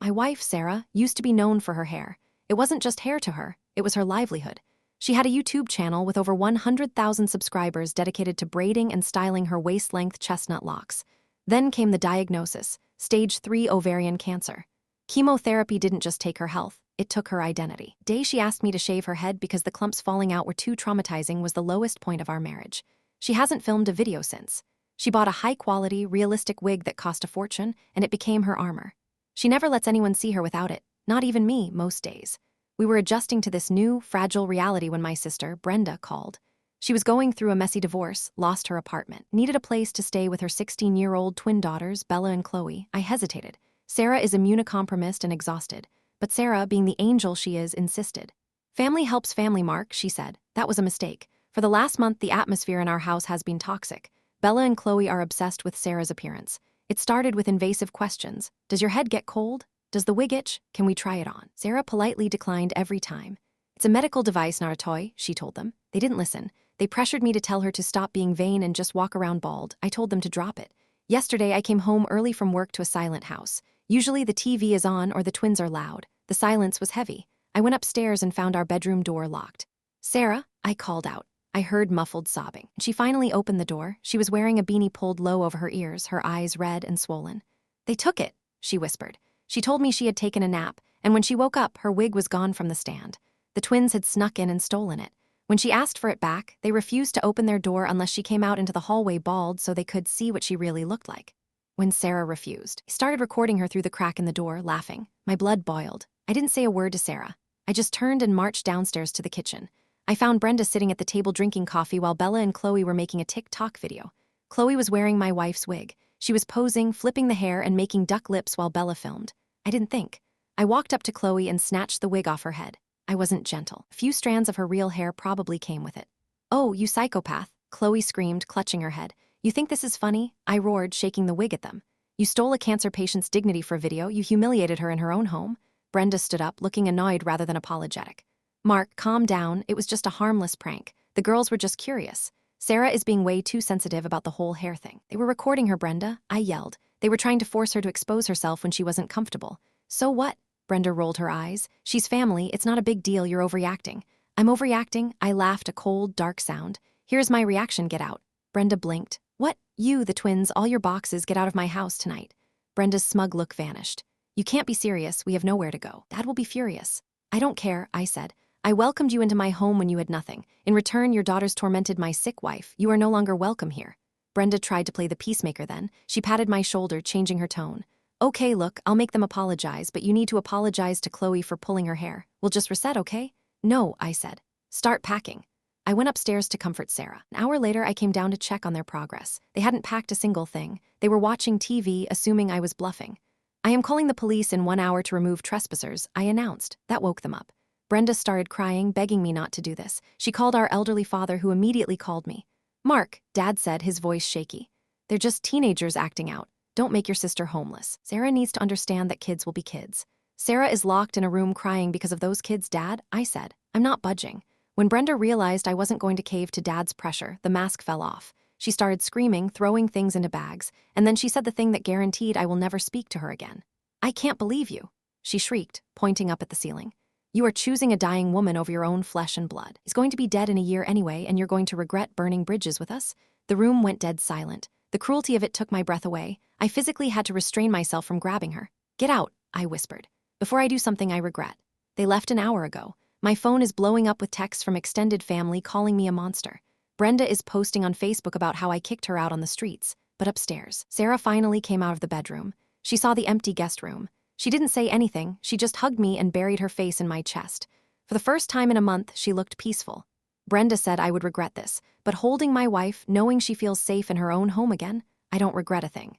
My wife, Sarah, used to be known for her hair. It wasn't just hair to her, it was her livelihood. She had a YouTube channel with over 100,000 subscribers dedicated to braiding and styling her waist-length chestnut locks. Then came the diagnosis, stage 3 ovarian cancer. Chemotherapy didn't just take her health, it took her identity. The day she asked me to shave her head because the clumps falling out were too traumatizing was the lowest point of our marriage. She hasn't filmed a video since. She bought a high-quality, realistic wig that cost a fortune, and it became her armor. She never lets anyone see her without it, not even me, most days. We were adjusting to this new, fragile reality when my sister, Brenda, called. She was going through a messy divorce, lost her apartment, needed a place to stay with her 16-year-old twin daughters, Bella and Chloe. I hesitated. Sarah is immunocompromised and exhausted, but Sarah, being the angel she is, insisted. Family helps family, Mark, she said. That was a mistake. For the last month, the atmosphere in our house has been toxic. Bella and Chloe are obsessed with Sarah's appearance. It started with invasive questions. Does your head get cold? Does the wig itch? Can we try it on? Sarah politely declined every time. It's a medical device, not a toy, she told them. They didn't listen. They pressured me to tell her to stop being vain and just walk around bald. I told them to drop it. Yesterday, I came home early from work to a silent house. Usually the TV is on or the twins are loud. The silence was heavy. I went upstairs and found our bedroom door locked. Sarah, I called out. I heard muffled sobbing. She finally opened the door. She was wearing a beanie pulled low over her ears, her eyes red and swollen. They took it, she whispered. She told me she had taken a nap, and when she woke up, her wig was gone from the stand. The twins had snuck in and stolen it. When she asked for it back, they refused to open their door unless she came out into the hallway bald so they could see what she really looked like. When Sarah refused, I started recording her through the crack in the door, laughing. My blood boiled. I didn't say a word to Sarah. I just turned and marched downstairs to the kitchen. I found Brenda sitting at the table drinking coffee while Bella and Chloe were making a TikTok video. Chloe was wearing my wife's wig. She was posing, flipping the hair, and making duck lips while Bella filmed. I didn't think. I walked up to Chloe and snatched the wig off her head. I wasn't gentle. A few strands of her real hair probably came with it. Oh, you psychopath, Chloe screamed, clutching her head. You think this is funny? I roared, shaking the wig at them. You stole a cancer patient's dignity for a video. You humiliated her in her own home. Brenda stood up, looking annoyed rather than apologetic. Mark, calm down. It was just a harmless prank. The girls were just curious. Sarah is being way too sensitive about the whole hair thing. They were recording her, Brenda. I yelled. They were trying to force her to expose herself when she wasn't comfortable. So what? Brenda rolled her eyes. She's family. It's not a big deal. You're overreacting. I'm overreacting. I laughed, a cold, dark sound. Here's my reaction. Get out. Brenda blinked. What? You, the twins, all your boxes, get out of my house tonight. Brenda's smug look vanished. You can't be serious. We have nowhere to go. Dad will be furious. I don't care, I said. I welcomed you into my home when you had nothing. In return, your daughters tormented my sick wife. You are no longer welcome here. Brenda tried to play the peacemaker then. She patted my shoulder, changing her tone. Okay, look, I'll make them apologize, but you need to apologize to Chloe for pulling her hair. We'll just reset, okay? No, I said. Start packing. I went upstairs to comfort Sarah. An hour later, I came down to check on their progress. They hadn't packed a single thing. They were watching TV, assuming I was bluffing. I am calling the police in 1 hour to remove trespassers, I announced. That woke them up. Brenda started crying, begging me not to do this. She called our elderly father, who immediately called me. Mark, Dad said, his voice shaky. They're just teenagers acting out. Don't make your sister homeless. Sarah needs to understand that kids will be kids. Sarah is locked in a room crying because of those kids, Dad, I said. I'm not budging. When Brenda realized I wasn't going to cave to Dad's pressure, the mask fell off. She started screaming, throwing things into bags, and then she said the thing that guaranteed I will never speak to her again. I can't believe you, she shrieked, pointing up at the ceiling. You are choosing a dying woman over your own flesh and blood. He's going to be dead in a year anyway, and you're going to regret burning bridges with us? The room went dead silent. The cruelty of it took my breath away. I physically had to restrain myself from grabbing her. Get out, I whispered. Before I do something I regret. They left an hour ago. My phone is blowing up with texts from extended family calling me a monster. Brenda is posting on Facebook about how I kicked her out on the streets. But upstairs, Sarah finally came out of the bedroom. She saw the empty guest room. She didn't say anything. She just hugged me and buried her face in my chest. For the first time in a month, she looked peaceful. Brenda said I would regret this, but holding my wife, knowing she feels safe in her own home again, I don't regret a thing.